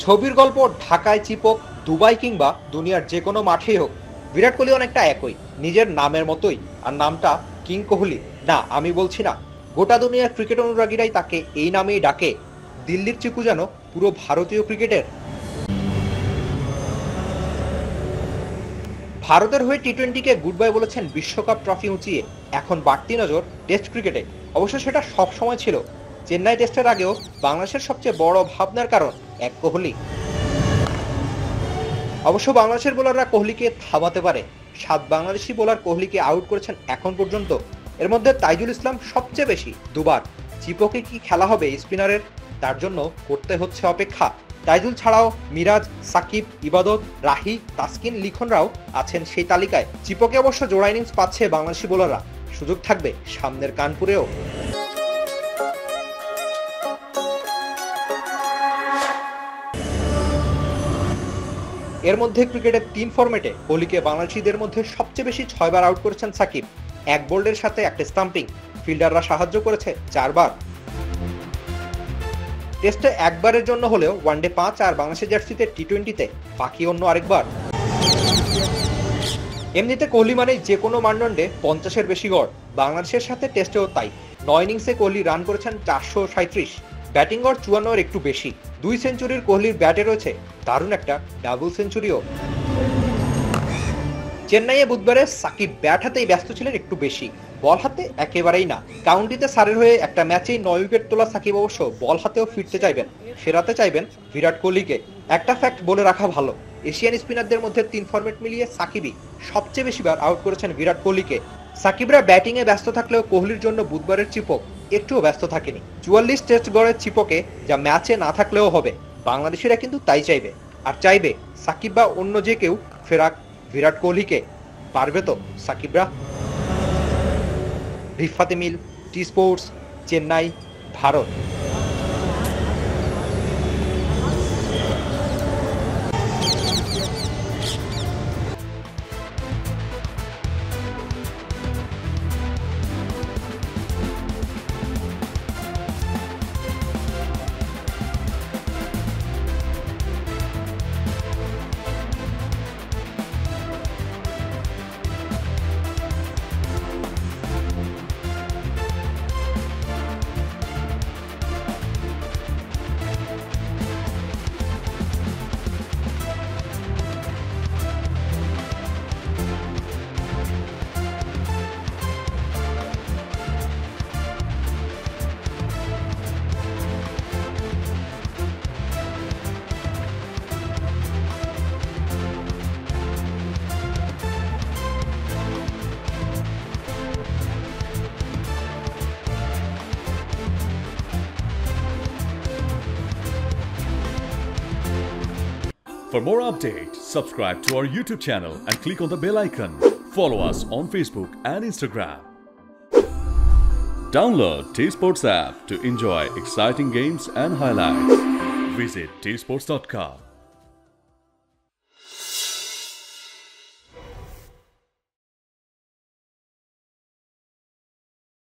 ছবির গল্প ঢাকায় চিপক, দুবাই কিংবা দুনিয়ার যে কোনো মাঠেই হোক, বিরাট কোহলি অনেকটা একই, নিজের নামের মতোই। আর নামটা কিং কোহলি না, আমি বলছি না, গোটা দুনিয়ার ক্রিকেট অনুরাগীরাই তাকে এই নামেই ডাকে। দিল্লির চিকু যেন পুরো ভারতীয় ক্রিকেটের। ভারতের হয়ে টি-20-কে গুড বাই বলেছেন বিশ্বকাপ ট্রফি উঁচিয়ে। এখন বাড়তি নজর টেস্ট ক্রিকেটে। অবশ্য সেটা সব সময় ছিল। চেন্নাই টেস্টের আগেও বাংলাদেশের সবচেয়ে বড় ভাবনার কারণ এক কোহলি। অবশ্য বাংলাদেশের বোলাররা কোহলিকে থামাতে পারে। 7 বাংলাদেশি বোলার কোহলিকে আউট করেছেন এখন পর্যন্ত। এর মধ্যে তাইজুল ইসলাম সবচেয়ে বেশি, দুবার। চিপকে কি খেলা হবে স্পিনারের? তার জন্য করতে হচ্ছে অপেক্ষা। তাইজুল ছাড়াও মিরাজ, সাকিব, ইবাদত, রাহি, তাসকিন, লিখনরাও আছেন সেই তালিকায়। চিপকে অবশ্য জোড়া ইনিংস পাচ্ছে বাংলাদেশি বোলাররা। সুযোগ থাকবে সামনের কানপুরেও। এর মধ্যে ক্রিকেটের 3 ফরম্যাটে কোহলিকে বাংলাদেশিদের মধ্যে সবচেয়ে বেশি 6 বার আউট করেছেন সাকিব। এক বোল্ডের সাথে একটা স্টাম্পিং। ফিল্ডাররা সাহায্য করেছে 4 বার। টেস্টে একবারের জন্য হলেও ওয়ানডে 5 আর বাংলাদেশের জার্সিতে টি-20-তে বাকি অন্য আরেকবার। এমনিতে কোহলি মানেই যে কোনো মানদণ্ডে 50-এর বেশি গড়। বাংলাদেশের সাথে টেস্টেও তাই। 9 ইনিংসে কোহলি রান করেছেন 437। ব্যাটিং গড় 54-এর একটু বেশি। 2 সেঞ্চুরির কোহলির ব্যাটে রয়েছে দারুণ একটা ডাবল সেঞ্চুরিও। চেন্নাইয়ে বুধবারে সাকিব ব্যাট হাতেই ব্যস্ত ছিলেন একটু বেশি, বল হাতে একেবারেই না। কাউন্টিতে সারের হয়ে একটা ম্যাচেই 9 উইকেট তোলা সাকিব অবশ্য বল হাতেও ফিরতে চাইবেন, ফেরাতে চাইবেন বিরাট কোহলিকে। একটা ফ্যাক্ট বলে রাখা ভালো, এশিয়ান স্পিনারদের মধ্যে 3 ফরম্যাট মিলিয়ে সাকিবই সবচেয়ে বেশিবার আউট করেছেন বিরাট কোহলিকে। সাকিবরা ব্যাটিংয়ে ব্যস্ত থাকলেও কোহলির জন্য বুধবারের চিপক একটুও ব্যস্ত থাকেনি। 44 টেস্ট গড়ের চিপকে যা ম্যাচে না থাকলেও হবে, বাংলাদেশিরা কিন্তু তাই চাইবে। আর চাইবে সাকিব বা অন্য যে কেউ ফেরাক বিরাট কোহলিকে। পারবে তো সাকিবরা? Rifat Emil, T sports, Chennai, Bharat. For more updates, subscribe to our YouTube channel and click on the bell icon. Follow us on Facebook and Instagram. Download T-Sports app to enjoy exciting games and highlights. Visit tsports.com.